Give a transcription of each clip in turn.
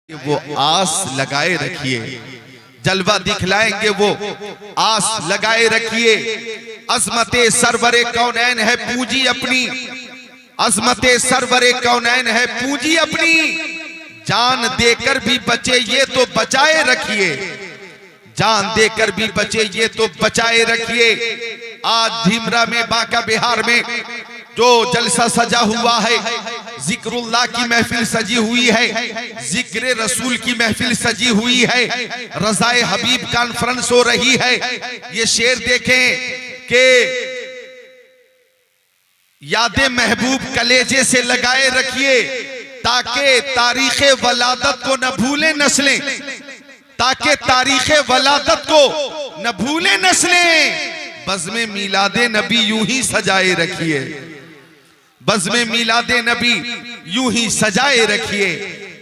वो आस लगाए रखिए, जलवा दिखलाएंगे वो आस लगाए रखिए। अजमते सरवरे कौनैन है पूंजी अपनी, अजमते सरवरे कौनैन है पूंजी अपनी, जान देकर भी बचे ये तो बचाए रखिए, जान देकर भी बचे ये तो बचाए रखिए। आज धिमरा में बांका बिहार में जो जलसा सजा हुआ है, जिक्रुल्लाह की महफिल सजी हुई है, जिक्र रसूल की महफिल सजी हुई है, रज़ाए हबीब कॉन्फ्रेंस हो रही है। ये शेर देखें कि यादें महबूब कलेजे से लगाए रखिए, ताकि तारीखे वलादत को न भूले नस्लें, ताकि तारीखे वलादत को न भूले नस्लें। बज़्मे मिलादे नबी यूं ही सजाए रखिए, बज़्मे मिलादे नबी यूं ही सजाए रखिए।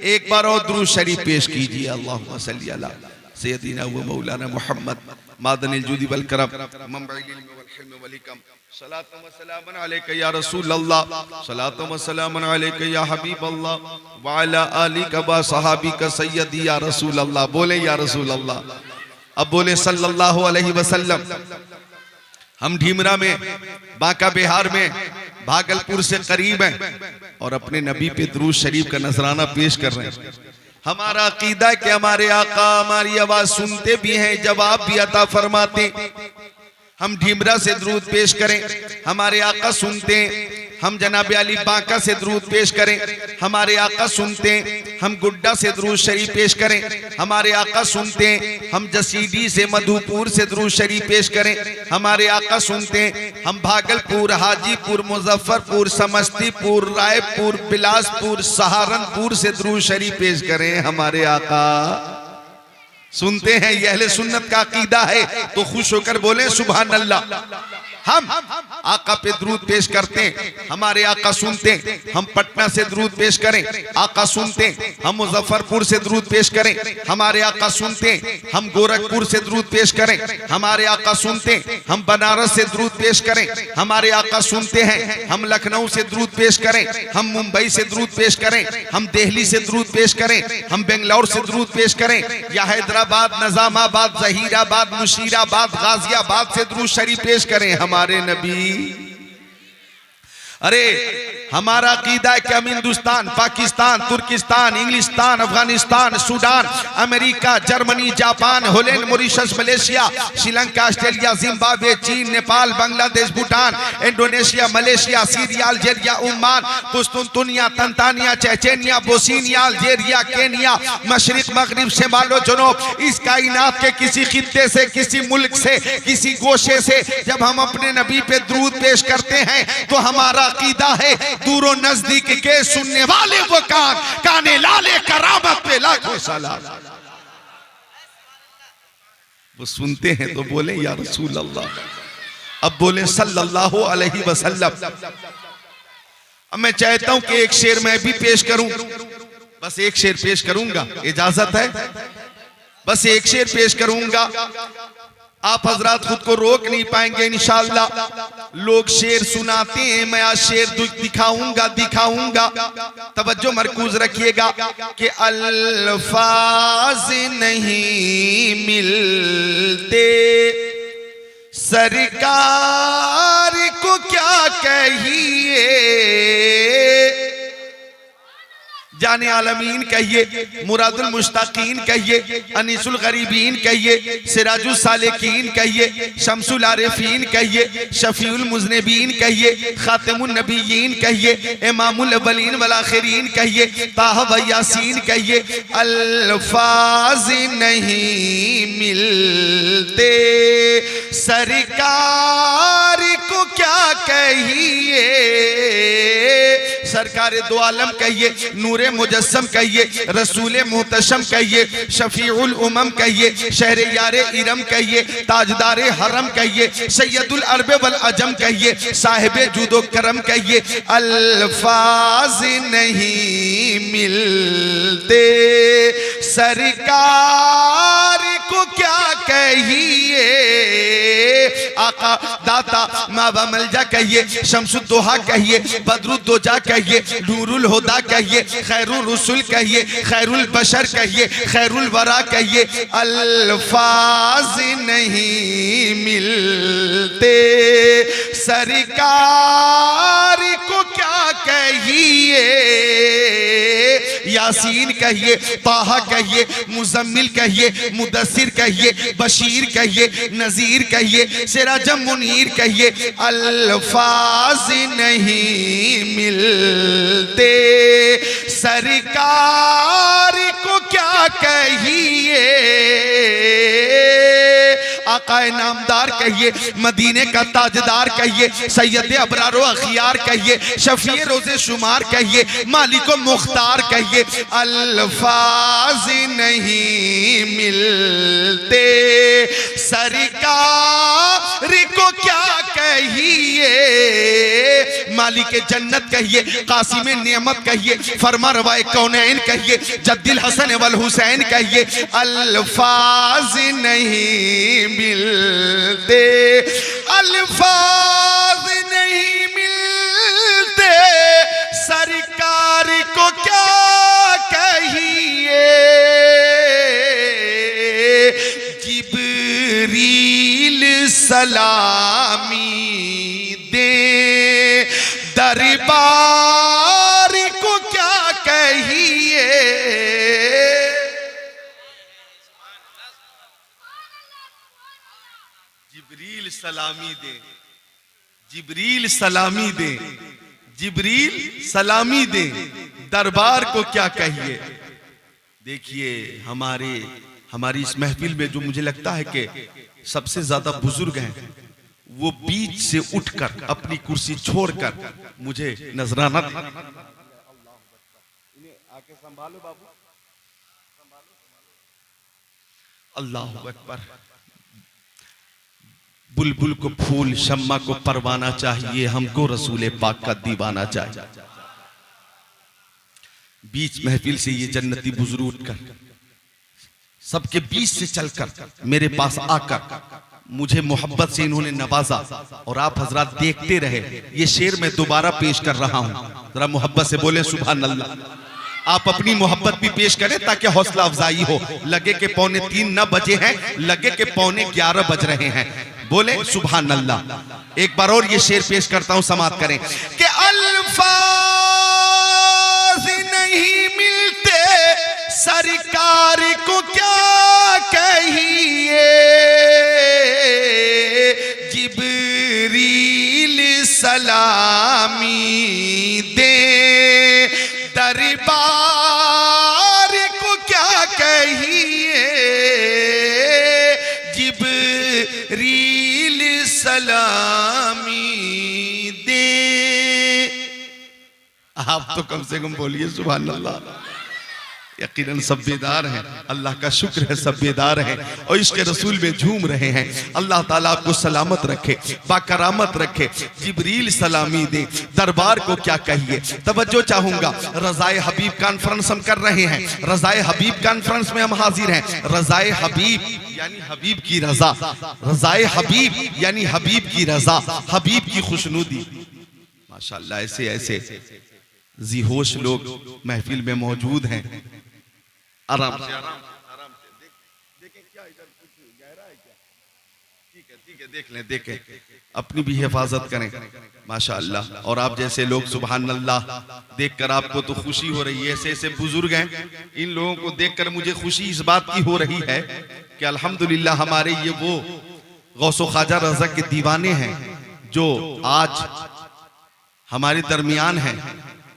एक बार और दुरूद शरीफ पेश कीजिए। अल्लाहुम्मा सल्ली अला सय्यदिना व मौलाना मुहम्मद मादनिल जुदी वल करम मंबइल इल्म वल हिल्म वल हिकम। सलातु व सलामुन अलैका या रसूल अल्लाह, सलातु व सलामुन अलैका या हबीब अल्लाह व अला आलिका व सहाबिका सय्यदी या रसूल अल्लाह। बोले या रसूल अल्लाह। अब बोले सल्लल्लाहु अलैहि वसल्लम। हम ढीमरा में, बांका बिहार में, भागलपुर से करीब हैं और अपने नबी पे दुरूद शरीफ का नजराना पेश कर रहे हैं। हमारा अकीदा है कि हमारे आका हमारी आवाज सुनते भी हैं, जवाब भी अता फरमाते। हम ढीमरा से दुरूद पेश करें, हमारे आका सुनते हैं। हम जनाब अली बांका से दुरूद पेश करें, हमारे आका सुनते हैं। हम गुड्डा से दुरूद शरीफ पेश करें, हमारे आका सुनते हैं। हम जसीडी से, मधुपुर से दुरूद शरीफ पेश करें, हमारे आका सुनते हैं। हम भागलपुर, हाजीपुर, मुजफ्फरपुर, समस्तीपुर, रायपुर, बिलासपुर, सहारनपुर से दुरूद शरीफ पेश करें, हमारे आका सुनते हैं। ये अहले सुन्नत का अकीदा है, तो खुश होकर बोले सुभान अल्लाह। हम आका पे दुरूद पेश करते हैं, हमारे आका सुनते हैं। हम पटना से दुरूद पेश करें, आका सुनते हैं। हम मुजफ्फरपुर से दुरूद पेश करें, हमारे आका सुनते हैं। हम गोरखपुर से दुरूद पेश करें, हमारे आका सुनते हैं। हम बनारस से दुरूद पेश करें, हमारे आका सुनते हैं। हम लखनऊ से दुरूद पेश करें, हम मुंबई से दुरूद पेश करें, हम दिल्ली से दुरूद पेश करें, हम बेंगलौर से दुरूद पेश करें, या हैदराबाद, निजामाबाद, जहीराबाद, मुशीराबाद, गाजियाबाद से दुरूद शरीफ पेश करें, हमारे नबी। अरे हमारा अकीदा है कि हम हिंदुस्तान, पाकिस्तान, तुर्किस्तान, इंग्लिस्तान, Afghanistan, Sudan, America, Germany, Japan, Holland, Mauritius, Malaysia, Sri Lanka, Australia, Zimbabwe, चीन, Nepal, Bangladesh, Bhutan, Indonesia, Malaysia, Syria, Algeria, Oman, कुस्तुनतुनिया, तंतानिया, चेचेनिया, बोस्निया, अल्जेरिया, केनिया, मशरिक, मगरिब, शिमालो जनूब, इस कायनात के किसी खित्ते से, किसी मुल्क से, किसी गोशे से जब हम अपने नबी पे दुरूद पेश करते हैं, तो हमारा अकीदा है दूरो नजदीक के सुनने वाले वो काने लाले करामत पे लाखों सलाम। वो सुनते हैं तो बोले या रसूल अल्लाह। अब बोले सल्लल्लाहु अलैहि वसल्लम। अब मैं चाहता हूं कि एक शेर मैं भी पेश करूं, बस एक शेर पेश करूंगा, इजाजत है? बस एक शेर पेश करूंगा। आप हजरात खुद को रोक नहीं पाएंगे इंशाअल्लाह। लोग शेर सुनाते हैं, मैं आज शेर दिखाऊंगा। तवज्जो मरकूज रखिएगा कि अल्फाज नहीं मिलते, सरकार को क्या कहिए, जाने आलमीन कहिए, मुरादुल मुश्ताकीन कहिए, अनीसुल गरीबीन कहिए, सिराजुल सालिकीन कहिए, शम्सुल आरिफीन कहिए, शफीउल मुज़निबीन कहिए, खातिमुन नबिय्यीन कहिए, इमामुल अव्वलीन वल आखिरीन कहिए, ताहा व यासीन कहिए। अल्फाज नहीं मिलते, सरकार को क्या कहिए, सरकार दो आलम कहिए, नूरे मुजस्सम कहिए, रसूले मुहतशम कहिए, शफीउल उमम कहिए, शहरे यारे इरम कहिए, ताजदारे हरम कहिए, सैयदुल अरब वल अजम कहिए, साहिबे जूदो करम कहिए। अल्फाज नहीं मिलते, सरकार को क्या कहिए, कहिए, आका दाता मावा मलजा कहिए, शम्सुद्दोहा कहिए, बदरुद्दोजा कहिए, नूरुल हुदा कहिए, खैरुल रसूल कहिए, खैरुल बशर कहिए, खैरुल वरा कहिए। अल्फाज नहीं मिलते सरकार को क्या कहिए, यासीन कहिए, ताहा कहिए, मुजम्मिल कहिए, मुदस्सिर कहिए, बशीर कहिए, नजीर कहिए, सिराजम मुनीर कहिए। अल्फाज नहीं मिलते सरकार को क्या कहिए, आकाए नामदार कहिए, मदीने का ताजदार कहिए, सैयद अबरारो अखियार कहिए, शफीए रोज़े शुमार कहिए, मालिको मुख्तार कहिए। अल्फाज नहीं मिलते सरकार को क्या कहिए, मालिक जन्नत कहिए, कासिम नेमत कहिए, फरमा रवाए कौनैन कहिए, जद्दिल हसन वल हुसैन कहिए। अल्फाज नहीं मिलते, अल्फाज नहीं मिलते सरकार को क्या कहिए। जिब्रील सलामी दे दरबार को क्या कहिए। जिब्रील सलामी दे, जिब्रील सलामी दे, जिब्रील सलामी दे, दरबार को क्या कहिए। देखिए हमारी इस महफिल में जो मुझे लगता है कि सबसे ज्यादा बुजुर्ग हैं, वो बीच से उठकर अपनी कुर्सी छोड़कर मुझे नजराना आके संभालो बाबू, अल्लाह अकबर। बुलबुल को फूल, शम्मा को परवाना चाहिए, हमको रसूल पाक का दीवाना चाहिए। बीच महफिल से ये जन्नती बुजुर्ग उठकर सबके बीच से चलकर मेरे पास आकर मुझे मोहब्बत से इन्होंने नवाजा और आप हजरात देखते रहे। ये शेर मैं दोबारा पेश कर रहा हूं, जरा मोहब्बत से बोले सुभान अल्लाह। आप अपनी मोहब्बत भी पेश करें ताकि हौसला अफजाई हो। लगे के 2:45 न बजे हैं, लगे के 11:15 बज रहे हैं। बोले सुभान अल्लाह। एक बार और ये शेर पेश करता हूं, समाप्त करें कि अल्फाज नहीं मिलते सरकार को क्या कहिए। जिब्रील सलामी दे दरबार को क्या कहिए। जिब्रील सलामी दे। आप तो कम से कम बोलिए सुभान अल्लाह। यकीनन सब बेदार हैं, अल्लाह का शुक्र है सब बेदार हैं और इसके रसूल में झूम रहे हैं। अल्लाह ताला आपको सलामत रखे, बाकरामत रखे। जिब्रील सलामी दे, दरबार को क्या कहिए। तवज्जो चाहूंगा, रज़ाए हबीब कॉन्फ्रेंस हम कर रहे हैं। रज़ाए हबीब कॉन्फ्रेंस में हम हाजिर हैं। रज़ाए हबीब यानी हबीब की रजा, रज़ाए हबीब यानी हबीब की रजा, हबीब की खुशनुदी। माशाअल्लाह ऐसे ऐसे जी होश लोग महफिल में मौजूद हैं। आराम से देखें क्या इधर कुछ गहरा है क्या? ठीक है देख लें, देखें, अपनी भी हिफाजत करें। माशाअल्लाह। और आप जैसे लोग सुभान अल्लाह देखकर आपको तो खुशी हो रही है। ऐसे ऐसे बुजुर्ग हैं, इन लोगों को देखकर मुझे खुशी इस बात की हो रही है कि अल्हम्दुलिल्लाह हमारे ये वो गौसो ख्वाजा रज़ा के दीवाने हैं जो आज हमारे दरमियान हैं।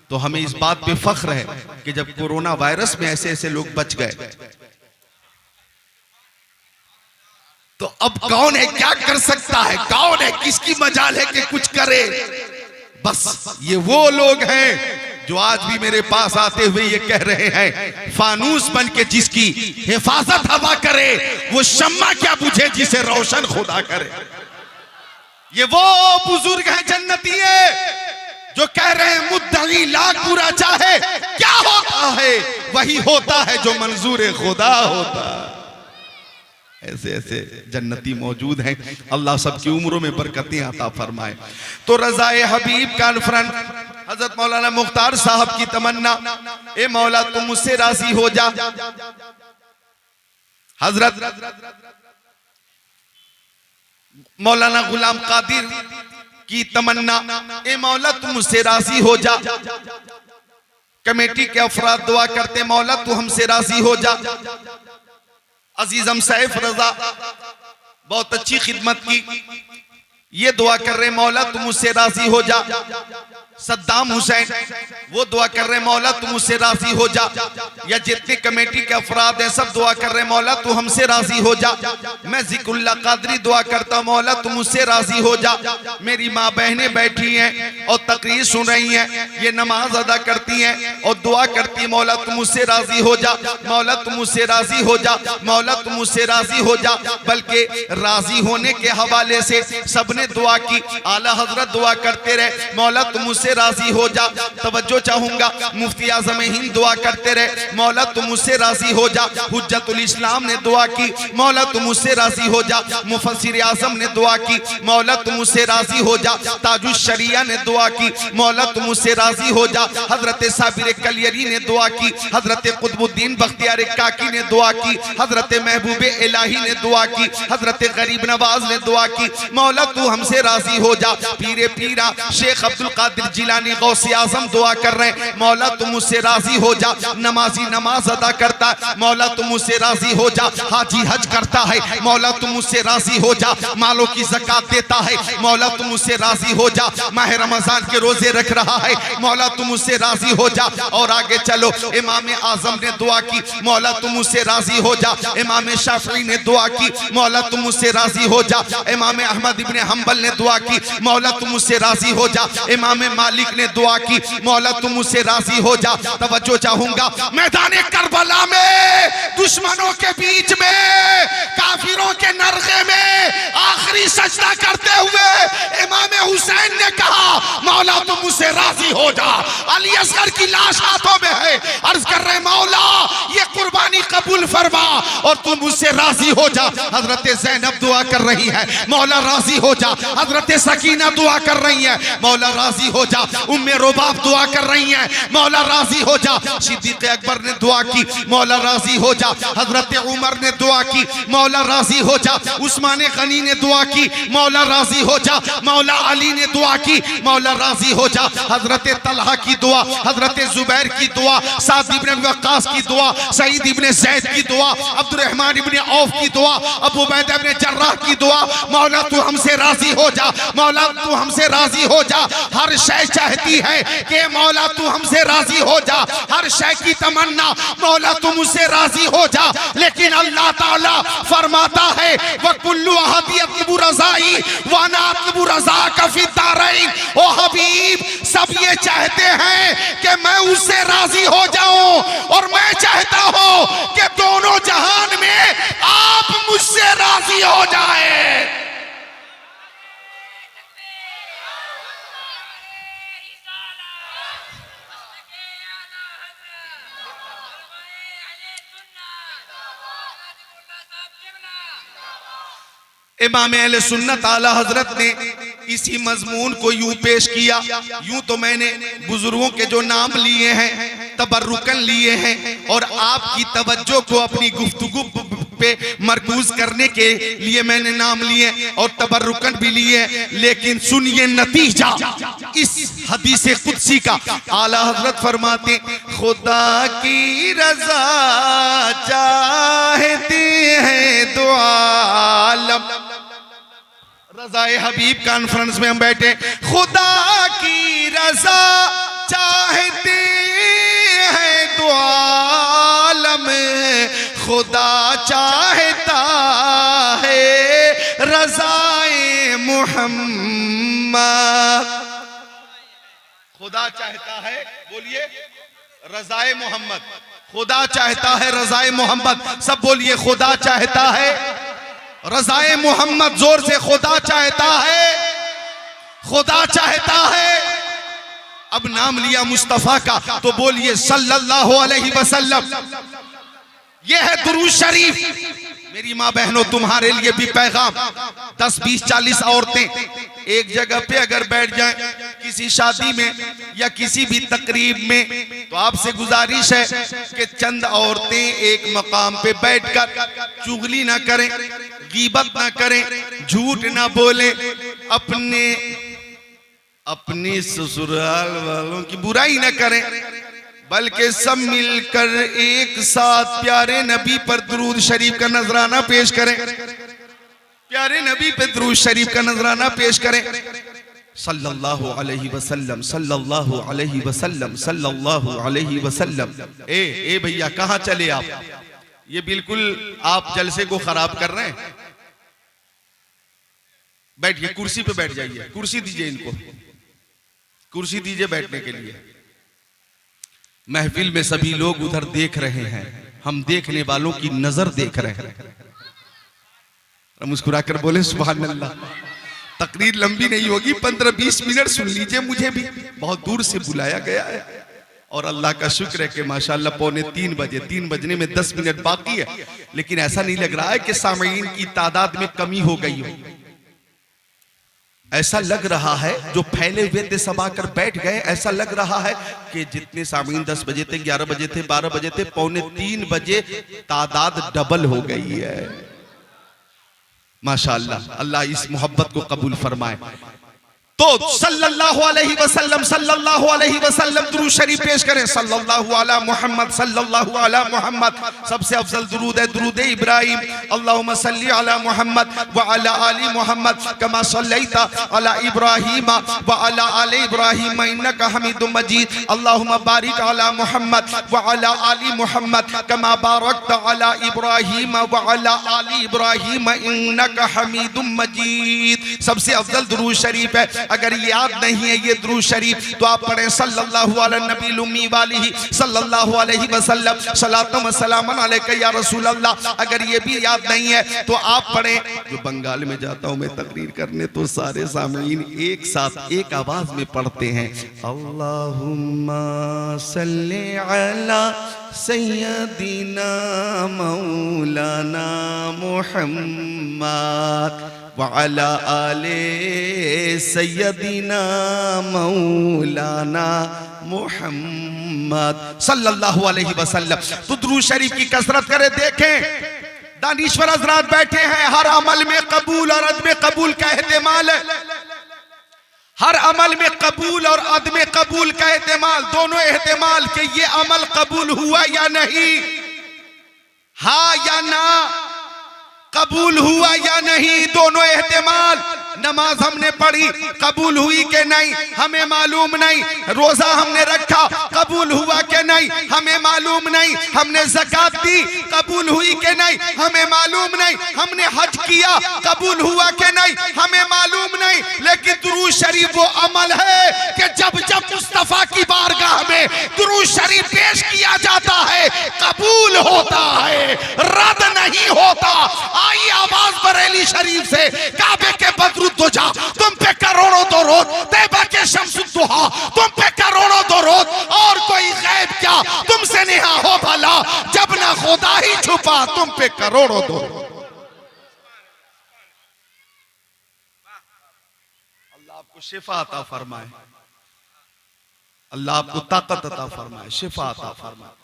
तो हमें इस बात पे फख्र है कि जब कोरोना वायरस में ऐसे ऐसे लोग बच गए, तो अब कौन है क्या कर सकता है, कौन है किसकी मजाल है कि कुछ करे। बस ये वो लोग हैं जो आज भी मेरे पास आते हुए ये कह रहे हैं, फानूस बन के जिसकी हिफाजत हवा करे, वो शम्मा क्या बुझे जिसे रोशन खुदा करे। ये वो बुजुर्ग हैं जन्नती जो कह रहे हैं मुद्दई लाख बुरा चाहे, क्या होता है वही होता है जो मंजूर खुदा होता। ऐसे ऐसे जन्नती मौजूद हैं, अल्लाह सबकी उम्रों में बरकतें अता फरमाए। तो रज़ाए हबीब कॉन्फ्रेंस, हजरत मौलाना मुख्तार साहब की तमन्ना, ए मौला तुम मुझसे राजी हो जा। हजरत मौलाना गुलाम कादिर की तमन्ना, ए मौला तुम मुझसे राजी हो जा। कमेटी के अफराद दुआ करते, मौला तू हमसे राजी हो जा। अजीजम सैफ रजा बहुत अच्छी खिदमत की, ये दुआ कर रहे मौला तुम मुझसे राजी हो जा। सद्दाम हुसैन वो दुआ कर रहे मौला तुम मुझसे राजी हो जा। या जितने कमेटी के अफराद हैं सब दुआ कर रहे मौला तू हमसे राजी हो जा। मैं जिक्रुल्लाह कादरी दुआ करता मौला तुम मुझसे राजी हो जा। मेरी माँ बहनें बैठी हैं और तकरीर सुन रही हैं, ये नमाज अदा करती हैं और दुआ करती है मौला तुम मुझसे राजी हो जा, मौला तुम मुझसे राजी हो जा, मौला तुम मुझसे राजी हो जा। बल्कि राजी होने के हवाले से सबने दुआ की, आला हजरत दुआ करते रहे मौला तुम मुझसे राजी हो जा। तवज्जो चाहूंगा, मुफ्ती आज़म हिंद दुआ करते रहे मौला तुम मुझसे राजी हो जा। हुज्जतुल इस्लाम ने दुआ की मौला तुम मुझसे राजी हो जा। मुफस्सिर आज़म ने दुआ की मौला तुम मुझसे राजी हो जा। ताजुश शरिया ने दुआ की मौला तुम मुझसे राजी हो जा। हजरत साबिर कलियरी ने दुआ की, हजरत कुतुबुद्दीन बख्तियार काकी ने दुआ की, हजरत महबूब इलाही ने दुआ की, हजरत गरीब नवाज ने दुआ की मौला तू हमसे राजी हो जा। पीरे पीरा शेख अब्दुल कादिर जिलानी गौसे आजम दुआ कर रहे हैं मौला तुम मुझसे राजी हो जा। नमाजी नमाज अदा करता है मौला तुम मुझसे राजी हो जा। हाजी हज करता है मौला तुम मुझसे राजी हो जा। मालों की ज़कात देता है मौला तुम मुझसे राजी हो जा। माह रमजान के रोजे रख रहा है मौला तुम मुझसे राजी हो जा। और आगे चलो, इमाम आजम ने दुआ की मौला तुम मुझसे राजी हो जा। इमाम शाफी ने दुआ की मौला तुम मुझसे राजी हो जा। इमाम अहमद इब्ने हंबल ने दुआ की मौला तुम मुझसे राजी हो जा। इमाम मालिक ने दुआ की मौला तुम मुझसे राजी हो जा। तवज्जो चाहूंगा, मैदान करबला में दुश्मनों के बीच में काफिरों के नरगे में आखिरी सजदा करते हुए इमाम हुसैन ने कहा मौला तुम मुझसे राजी हो जा। अली असगर की लाश हाथों में है, अर्ज कर रहे मौला ये कुर्बानी कबूल फरमा और तुम मुझसे राजी हो जा। हजरत ज़ैनब दुआ कर रही है मौला राजी हो जा। हजरत सकीना दुआ कर रही है मौला राजी हो जा। उम्मे रुबाब दुआ कर रही है मौला राजी हो जा। सिद्दीक़ अकबर ने दुआ की मौला राजी हो जा। हजरत उमर ने दुआ की मौला राजी हो जा। उस्मान गनी ने दुआ की मौला राजी हो जा। मौला अली ने दुआ की मौला राजी हो जा। हजरत तलहा की दुआ, हजरत जुबैर की दुआ, साद इब्ने वक्कास की दुआ, सईद इब्ने ज़ैद की दुआ, अब्दुर्रहमान इब्ने औफ की दुआ, अबू उबैदा इब्ने जर्राह की दुआ मौला तू हमसे राजी हो जा। मौला तू हमसे राजी हो जा। हर शय चाहती है कि मौला तू हमसे राजी हो जा। हर शय की तमन्ना मौला तू मुझसे राजी हो जा। लेकिन अल्लाह ताला फरमाता है वकुल्लु अहदी अतलबु रज़ाई व अना अतलबु रज़ाका फी दारैन। ओ हबीब सब ये चाहते हैं कि मैं उससे राजी हो जाऊं और मैं चाहता हूं कि दोनों जहान में आप मुझसे राजी हो जाए। इमाम अहले सुन्नत आला हजरत ने इसी मजमून को यूं पेश किया। यूं तो मैंने बुजुर्गों के जो नाम लिए हैं तबर्रुकन लिए हैं और आपकी तवज्जो को अपनी गुफ्तगू पे मरकूज करने के लिए मैंने नाम लिए और तबर्रुकन भी लिए। लेकिन सुनिए नतीजा इस हदीस कुदसी का। आला हजरत फरमाते खुदा की रजा चाहते हैं दो आलम। रज़ाए हबीब कॉन्फ्रेंस में हम बैठे, खुदा की रजा चाहते हैं दो आलम, खुदा चाहता है रज़ाए मुहम्मद। खुदा चाहता है, बोलिए रज़ाए मोहम्मद। खुदा चाहता है रज़ाए मोहम्मद। सब बोलिए खुदा चाहता है रज़ाए मोहम्मद। जोर से खुदा चाहता है, खुदा चाहता है। अब नाम लिया मुस्तफा का तो बोलिए सल्लल्लाहु अलैहि वसल्लम। ये है दुरूद शरीफ। मेरी माँ बहनों, तुम्हारे लिए भी पैगाम। 10, 20, 40 औरतें एक जगह पे अगर बैठ जाएं किसी शादी में या किसी भी तकरीब में, तो आपसे गुजारिश है कि चंद औरतें एक मकाम पे बैठकर चुगली ना करें, गीबत ना करें, झूठ ना बोलें, अपने ससुराल वालों की बुराई ना करें, बल्कि सब मिलकर एक साथ प्यारे नबी पर दुरूद शरीफ का नजराना पेश करें। प्यारे नबी पे दुरूद शरीफ का नजराना पेश करें। सल्लल्लाहु अलैहि वसल्लम, सल्लल्लाहु अलैहि वसल्लम, सल्लल्लाहु अलैहि वसल्लम। ए भैया, कहाँ चले आप? ये बिल्कुल आप जलसे को खराब कर रहे हैं। बैठिए, कुर्सी पे बैठ जाइए। कुर्सी दीजिए इनको, कुर्सी दीजिए बैठने के लिए। महफिल में सभी लोग उधर देख रहे हैं, हम देखने वालों की नजर देख रहे हैं। मुस्कुराकर बोले सुभान अल्लाह। तकरीर लंबी नहीं होगी, 15-20 मिनट सुन लीजिए। मुझे भी बहुत दूर से बुलाया गया है और अल्लाह का शुक्र है कि माशाअल्लाह 2:45 बजे, 3 बजने में 10 मिनट बाकी है, लेकिन ऐसा नहीं लग रहा है कि सामीन की तादाद में कमी हो गई हो। ऐसा लग रहा है जो फैले हुए थे सब आकर बैठ गए। ऐसा लग रहा है कि जितने सामीन 10 बजे थे, 11 बजे थे, 12 बजे थे, 2:45 बजे तादाद डबल हो गई है। माशाअल्लाह, अल्लाह इस मोहब्बत को कबूल फरमाए। तो सल्लल्लाहु अलैहि वसल्लम, सल्लल्लाहु अलैहि वसल्लम दुरूद शरीफ पेश करें। सल्लल्लाहु अला मुहम्मद, सल्लल्लाहु अला मुहम्मद। सबसे अफजल दुरूद है दुरूद इब्राहिम। अल्लाहुम्मा सल्ली अला मुहम्मद व अला आलि मुहम्मद कमा सल्लैता अला इब्राहीम व अला आलि इब्राहीम इन्नका हमीदुम मजीद। अल्लाहुम्मा बारिक अला मुहम्मद व अला आलि मुहम्मद कमा बारकता अला इब्राहीम व अला आलि इब्राहीम इन्नका हमीदुम मजीद। सबसे अफजल दुरूद शरीफ है। अगर याद नहीं है ये दुरूद शरीफ तो आप पढ़ें सल्लल्लाहु अला नबी उम्मी वालिही सल्लल्लाहु अलैहि वसल्लम सलातम व सलामन अलैका या रसूल अल्लाह। अगर ये भी याद नहीं है तो आप पढ़ें। जो बंगाल में जाता हूँ मैं तकरीर करने, तो सारे सामीन एक साथ एक आवाज में पढ़ते हैं, अल्लाहुम्मा सल्ली अला सय्यदिना मौलाना मुहम्मद वअला आले सय्यदिना मौलाना मुहम्मद सल्लल्लाहु अलैहि वसल्लम। तो दुरूद शरीफ की कसरत करें। देखें, दानिश्वर हजरात बैठे हैं। हर अमल में कबूल और अदम कबूल का एहतिमाल है। हर अमल में कबूल और अदम कबूल का एहतिमाल, दोनों एहतिमाल कि ये अमल कबूल हुआ या नहीं, हाँ या ना, कबूल हुआ या नहीं, दोनों एहतिमाल। नमाज हमने पढ़ी, कबूल हुई कि नहीं हमें मालूम नहीं। रोजा हमने रखा, कबूल हुआ कि नहीं हमें मालूम नहीं। हमने ज़कात दी, कबूल हुई कि नहीं हमें मालूम नहीं। हमने हज किया, कबूल हुआ कि नहीं हमें मालूम नहीं। लेकिन दुरूद शरीफ वो अमल है कि जब जब मुस्तफा की बारगाह में दुरूद शरीफ पेश किया जाता है, कबूल होता है, रद्द नहीं होता। आई आवाज बरेली शरीफ से, काबे के बदरुद्दोजा तुम पे करोड़ों दरूद, तैबा के शम्सुद्दुहा तुम पे करोड़ों दरूद, और कोई गैब क्या तुमसे नेहा हो भला, जब ना खुदा ही छुपा तुम पे करोड़ों दरूद। अल्लाह आपको शिफा अता फरमाए, अल्लाह आपको ताकत अता फरमाए, शिफा अता फरमाए।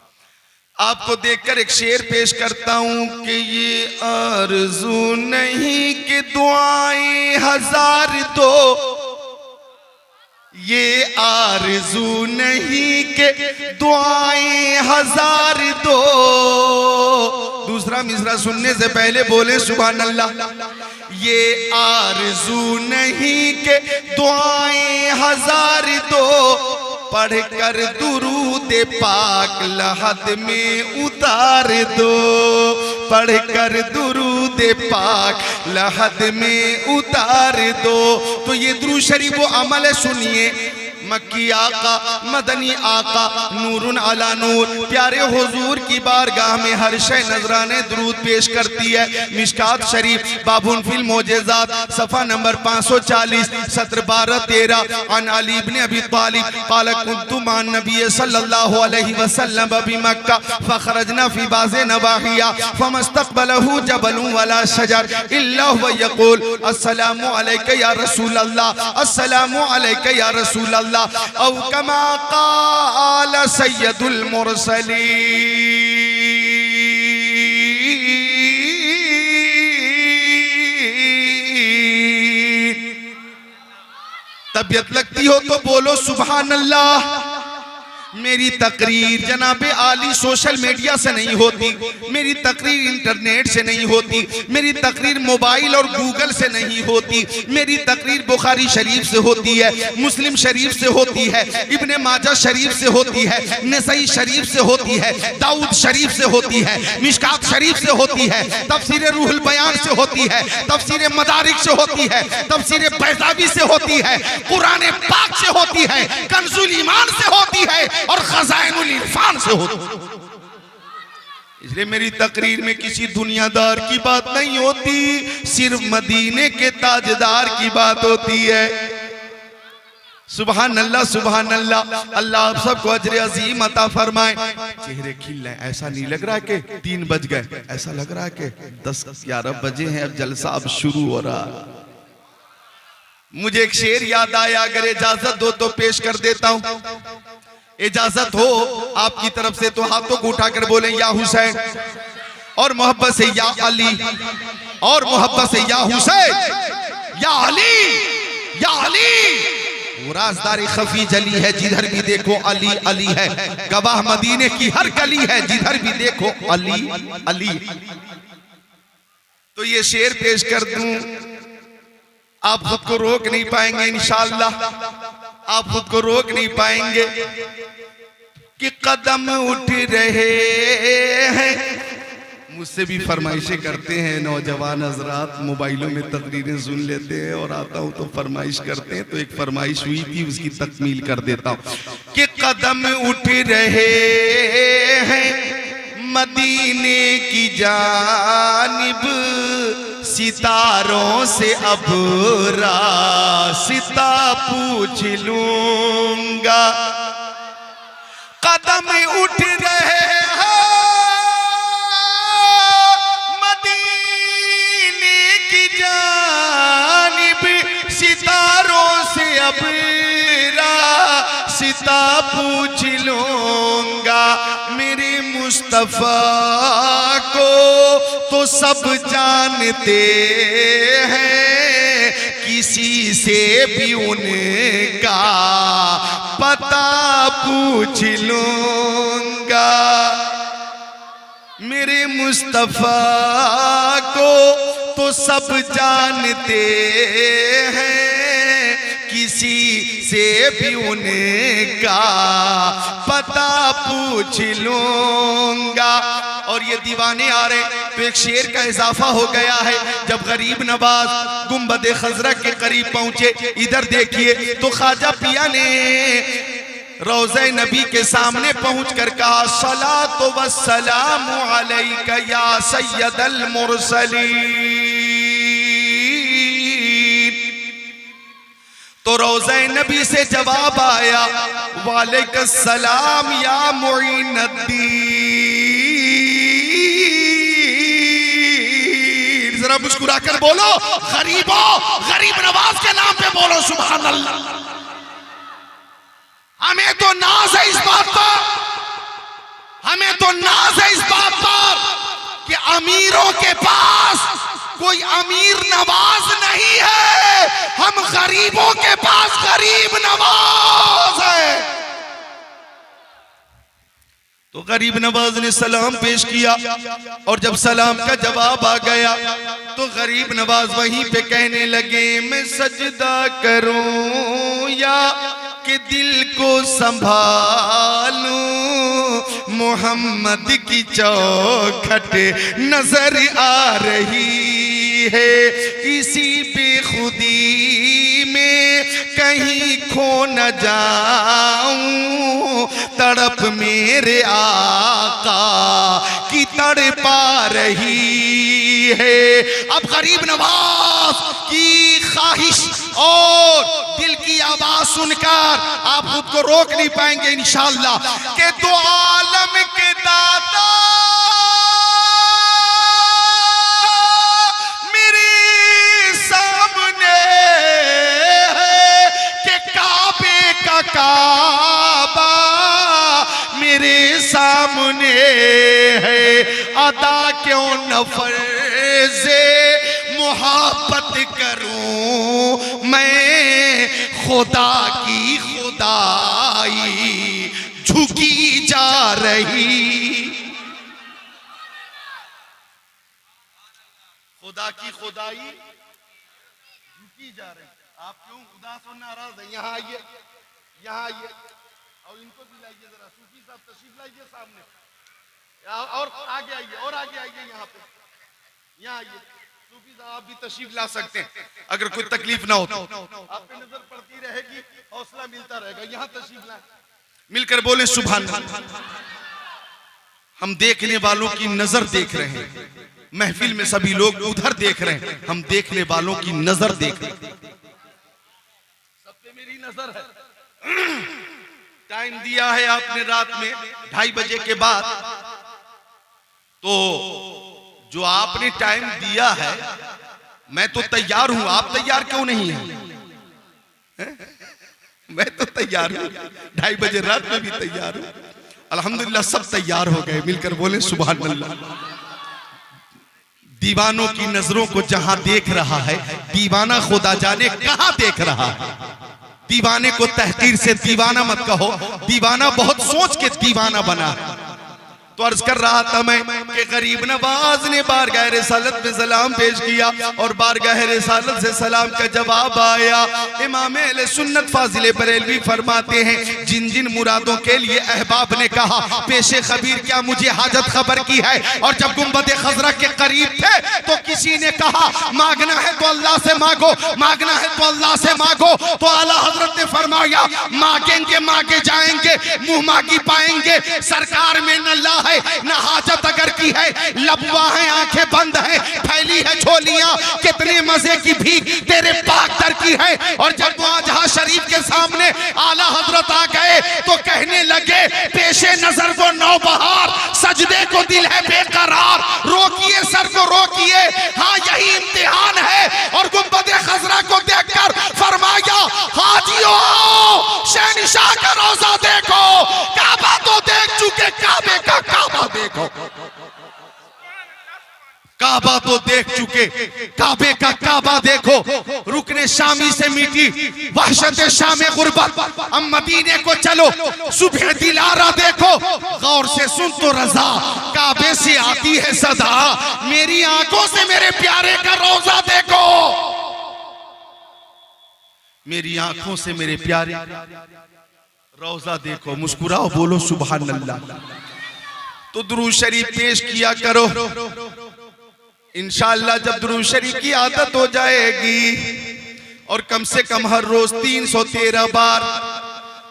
आपको देखकर एक शेर पेश करता हूं कि ये आरज़ू नहीं कि दुआएं हजार दो, ये आरज़ू नहीं कि दुआएं हजार दो। दूसरा मिसरा सुनने से पहले बोले सुभान अल्लाह। ये आरज़ू नहीं कि दुआएं हजार दो, पढ़कर दुरूद पाक लहद में उतार दो, पढ़कर दुरूद पाक लहद में उतार दो। तो ये दुरूद शरीफ वो अमल है, सुनिए। मक्की आका, मदनी आका, नूरुन अला नूर, प्यारे हुजूर की बारगाह में हर शय नजराने दुरूद पेश करती है। मिशकात शरीफ बाबुन फिल मोजेजात सफ़ा नंबर 540 सत्र 12-13 अन अली इब्न अबी तालिब क़ाल कुन्तु मअन नबी सल्लल्लाहु अलैहि वसल्लम बि मक्का फ़ख़रजना फ़ी बाज़ि नवाहिया फ़मस्तक़बलहु जबलुन वला शजर इल्ला हुवा यक़ूल अस्सलामु अलैका या रसूल अल्लाह, अस्सलामु अलैका या रसूल अल्लाह, औ कमा क़ाल सय्यदुल मुरसलीन। तबीयत लगती हो तो बोलो सुभान अल्लाह। मेरी तकरीर जनाबे आली सोशल मीडिया से नहीं होती, मेरी तकरीर इंटरनेट से नहीं होती, मेरी तकरीर मोबाइल और गूगल से नहीं होती, मेरी तकरीर बुखारी शरीफ से होती है, मुस्लिम शरीफ से होती है, इब्ने माजा शरीफ से होती है, नसई शरीफ से होती है, दाऊद शरीफ से होती है, मिशकात शरीफ से होती है, तफसीर रूहुल बयान से होती है, तफसीर मदारिक से होती है, तफसीर बैज़ावी से होती है, कुरान पाक से होती है, कंजुल ईमान से होती है और खज़ाइनुल इरफान से होती। इसलिए मेरी तकरीर में किसी दुनियादार की बात नहीं होती, सिर्फ मदीने के ताजदार की बात होती है। सुभान अल्लाह, सुभान अल्लाह। अल्लाह आप सबको अजर अजीम अता फरमाए। चेहरे खिल रहे, ऐसा नहीं लग रहा कि 3 बज गए, ऐसा लग रहा कि 10-11 बजे हैं, अब जलसा अब शुरू हो रहा। मुझे एक शेर याद आया, अगर इजाजत दो तो पेश कर देता हूं। इजाजत हो आपकी तरफ से तो हाथों को उठाकर बोले या हुसैन, और मोहब्बत से या अली, और मोहब्बत से या हुसैन, या अली, या अली। वो राज़दारी खफी जली है, जिधर भी देखो अली अली है, गवाह मदीने की हर गली है, जिधर भी देखो अली अली। तो ये शेर पेश कर दूं, आप खुद को रोक नहीं पाएंगे इंशाअल्लाह, आप खुद को रोक नहीं पाएंगे कि कदम उठ रहे हैं। मुझसे भी फरमाइशें करते हैं नौजवान हजरात, मोबाइलों में तकरीरें सुन लेते हैं और आता हूं तो फरमाइश करते हैं। तो एक फरमाइश हुई थी, उसकी तकमील कर देता हूं कि कदम उठ रहे हैं मदीने की जानिब, सितारों से अब रास्ता पूछ लूंगा। कदम उठ रहे हैं मदीने की जानिब, सितारों से अब रास्ता पूछ लूंगा। मेरे मुस्तफा को तो सब जानते हैं, किसी से भी उनका पता पूछ लूंगा। मेरे मुस्तफा को तो सब जानते हैं, किसी से भी उनका पता पूछ लूंगा। और ये दीवाने आ रहे तो एक शेर का इजाफा हो गया है। जब गरीब नवाज गुंबद खजरा के करीब पहुंचे, इधर देखिए तो ख्वाजा पिया ने रोज़े नबी के सामने पहुंचकर कहा, सलातो वस्सलामु अलैका या सय्यदल मुरसलीन। तो रोज़े नबी से जवाब आया, वालेकुम सलाम या मुईनुद्दीन। जरा मुस्कुरा कर बोलो, गरीबों, गरीब नवाज के नाम पे बोलो सुभान अल्लाह। हमें तो नाज है इस बात पर, हमें तो नाज है इस बात पर कि अमीरों के पास कोई अमीर नवाज नहीं है, हम गरीबों के पास गरीब नवाज है। तो गरीब नवाज ने सलाम पेश किया, और जब सलाम का जवाब आ गया तो गरीब नवाज वहीं पे कहने लगे, मैं सजदा करूं या कि दिल को संभालूं, मोहम्मद की चौखट नजर आ रही है, इसी बेखुदी में कहीं खो न जाऊं, तड़प मेरे आका की तड़पा रही है। अब गरीब नवाज की ख्वाहिश और दिल की आवाज सुनकर आप खुद को रोक नहीं पाएंगे इंशाअल्लाह के दो आलम के दाता काबा मेरे सामने है, अदा क्यों न फर्ज़े मोहब्बत करूं मैं, खुदा की खुदाई झुकी जा रही। खुदा की खुदाई झुकी जा रही। आप क्यों उदास और नाराज हैं? यहाँ आइए, यहाँ आइए और इनको भी लाइए जरा। सूफी साहब तशरीफ लाइए सामने, और आगे आइए, और आगे आइए, यहाँ पे, यहाँ आइए। सूफी साहब आप भी तशरीफ ला सकते हैं अगर कोई तकलीफ ना हो तो। आप पे नजर पड़ती रहेगी, हौसला मिलता रहेगा। यहाँ तशरीफ लाए, मिलकर बोले सुभान अल्लाह। हम देखने वालों की नजर देख रहे हैं, महफिल में सभी लोग उधर देख रहे हैं, हम देखने वालों की नजर देख रहे हैं। सब पे मेरी नजर है। टाइम दिया है आपने रात में 2:30 बजे के बाद, तो जो आपने टाइम दिया है मैं तो तैयार हूं, आप तैयार क्यों नहीं हैं? मैं तो तैयार हूं, 2:30 बजे रात में भी तैयार हूं। अल्हम्दुलिल्लाह सब तैयार हो गए, मिलकर बोले सुभान अल्लाह। दीवानों की नजरों को जहां देख रहा है दीवाना खुदा जाने कहां देख रहा है। दीवाने को तहकीर से दीवाना मत कहो, दीवाना बहुत सोच के दीवाना बना है। तो अर्ज कर रहा था मैं कि गरीब नवाज ने बारगाह रिसालत में सलाम पेश किया और बारगाह रिसालत से सलाम का जवाब आया। इमाम अहले सुन्नत फाजिल बरेलवी फरमाते हैं जिन जिन मुरादों के लिए अहबाब ने कहा पेशे खबीर क्या मुझे हाजत खबर की है, और जब गुंबद खजरा के करीब थे तो किसी ने कहा मांगना है तो अल्लाह से मांगो, मांगना है तो अल्लाह से मांगो। तो आला हजरत ने फरमाया मांगेंगे मांगे जाएंगे, मुंह मांगी पाएंगे। सरकार में न ला है न हाजत अगर की है, लबवा है आंखें बंद है, फैली है झोलियां, कितने मजे की भीख तेरे पाक दर की है। और जब वहां शरीफ के सामने आला हजरत आ गए तो कहने लगे पेशे नजर को नौबहार, सजदे को दिल है बेकरार, रोकिए सर को रोकिए, हाँ यही इम्तिहान है। और गुंबद खजरा को देखकर फरमाया हाजियो शहनशाह का रोजा देखो, काबा तो देख चुके, काबे का काबा देखो, काबा तो देख चुके, काबे का काबा देखो। रुकने शामी से मिटी वहशत शामे गुर्बत, अब मदीने को चलो, सुबह दिलारा देखो, गौर से सुन तो रजा, काबे से आती है सदा, मेरी आंखों से मेरे प्यारे का रोजा देखो, मेरी आंखों से मेरे प्यारे रोजा देखो। मुस्कुराओ, बोलो सुभान अल्लाह। तो दुरूद शरीफ पेश किया करो, इंशाअल्लाह जब दुरूद शरीफ की आदत हो जाएगी और कम से कम हर रोज 313 बार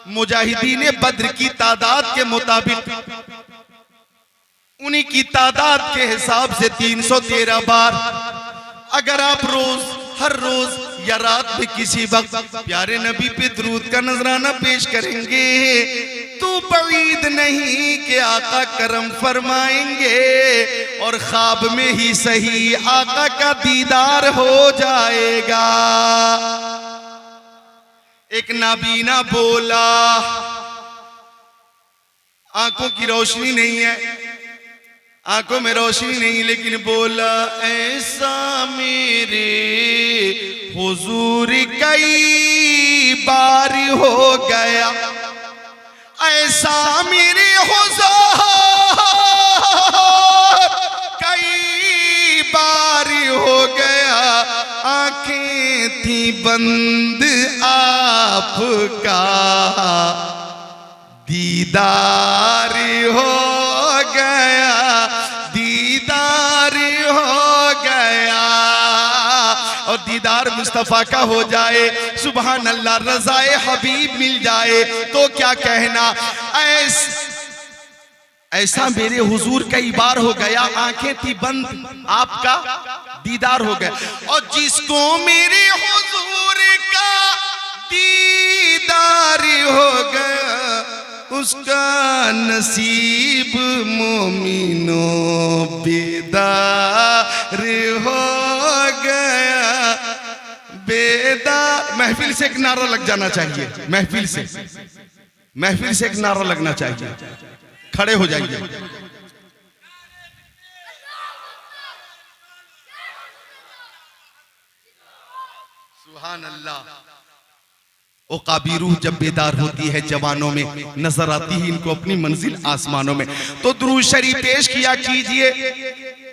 मुजाहिदीन बद्र की तादाद के मुताबिक उन्हीं की तादाद के हिसाब से 313 बार अगर आप रोज हर रोज या रात में किसी वक्त प्यारे नबी पे दुरूद का नजराना पेश करेंगे तो बईद नहीं कि आका करम फरमाएंगे और ख्वाब में ही सही आका का दीदार हो जाएगा। एक नाबीना बोला आंखों की रोशनी नहीं है, आंखों में रोशनी नहीं, लेकिन बोला ऐसा मेरे हुजूर कई बार हो गया, ऐसा मेरे हुजूर कई बार हो गया, आंखें थी बंद आपका दीदार हो गया, दीदार हो गया। और दीदार मुस्तफा का हो जाए, सुभान अल्लाह, रज़ाए हबीब मिल जाए तो क्या कहना। ऐसा मेरे हुजूर कई बार हो गया, आंखें थी बंद, आपका दीदार हो गया। और जिसको मेरे हुजूर का दीदार हो गया, उसका नसीब मोमिनो बेदार हो गया, बेदार। महफिल से एक नारा लग जाना चाहिए, महफिल से एक नारा लगना चाहिए। खड़े हो जाइए। सुभान अल्लाह। ओ काबी रूह जब बेदार होती है जवानों में, नजर आती है इनको अपनी मंजिल आसमानों में। तो दुरूद शरीफ पेश किया कीजिए,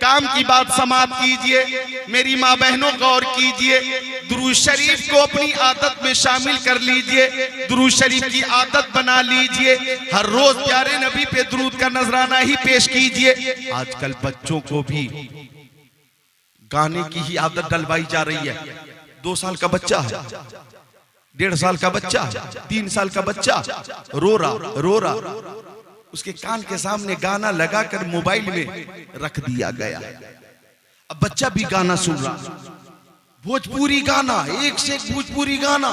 काम की बात समाप्त कीजिए। मेरी माँ बहनों गौर कीजिए, दुरूद शरीफ को अपनी आदत में शामिल कर लीजिए, दुरूद शरीफ की आदत बना लीजिए। हर रोज प्यारे नबी पे दुरूद का नजराना ही पेश कीजिए। आजकल बच्चों को भी गाने की ही आदत डलवाई जा रही है। 2 साल का बच्चा है, 1.5 साल का बच्चा, 3 साल का बच्चा रो रहा, उसके कान के सामने गाना लगाकर मोबाइल में रख दिया गया। अब बच्चा भी गाना सुन रहा, भोजपुरी गाना, एक से एक भोजपुरी गाना,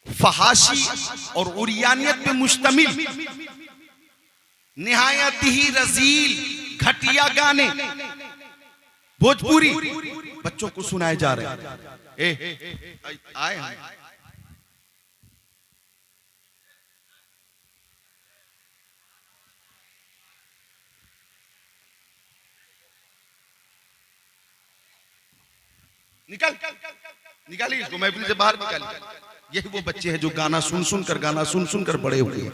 फहाशी और उरियानियत पे मुश्तमिल, निहायत ही रजील घटिया गाने भोजपुरी बच्चों को सुनाए जा रहे हैं। आए निकालिए इसको, महफिल से बाहर निकालिए। यही वो बच्चे हैं जो गाना सुन कर बड़े हुए हैं।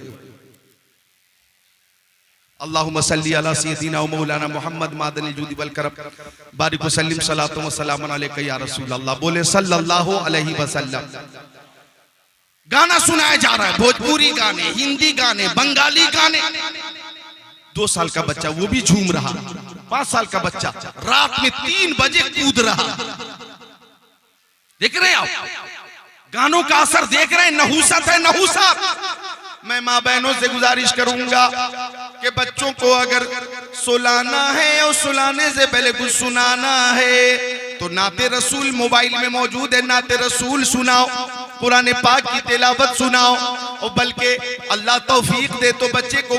अल्लाहुम्मा सल्ली अला सय्यदिना व मौलाना मुहम्मद मादनिल जूदी वल करम बारिक वसल्लिम सलातो व सलामुन अलैका या रसूल अल्लाह। बोले सल्लल्लाहु अलैहि वसल्लम। गाना सुनाया जा रहा है, भोजपुरी गाने, हिंदी गाने, बंगाली गाने। 2 साल का बच्चा वो भी झूम रहा, 5 साल का बच्चा रात में 3 बजे कूद रहा। देख रहे हैं आप, गानों का असर देख रहे हैं। नहूसत है, नहूसत। मैं माँ बहनों से गुजारिश करूंगा कि बच्चों को अगर सुलाना है और सुलाने से पहले कुछ सुनाना है तो नाते रसूल मोबाइल में मौजूद है, नाते रसूल सुनाओ, कुरान पाक की तिलावत सुनाओ। और बल्कि अल्लाह तौफीक दे तो बच्चे को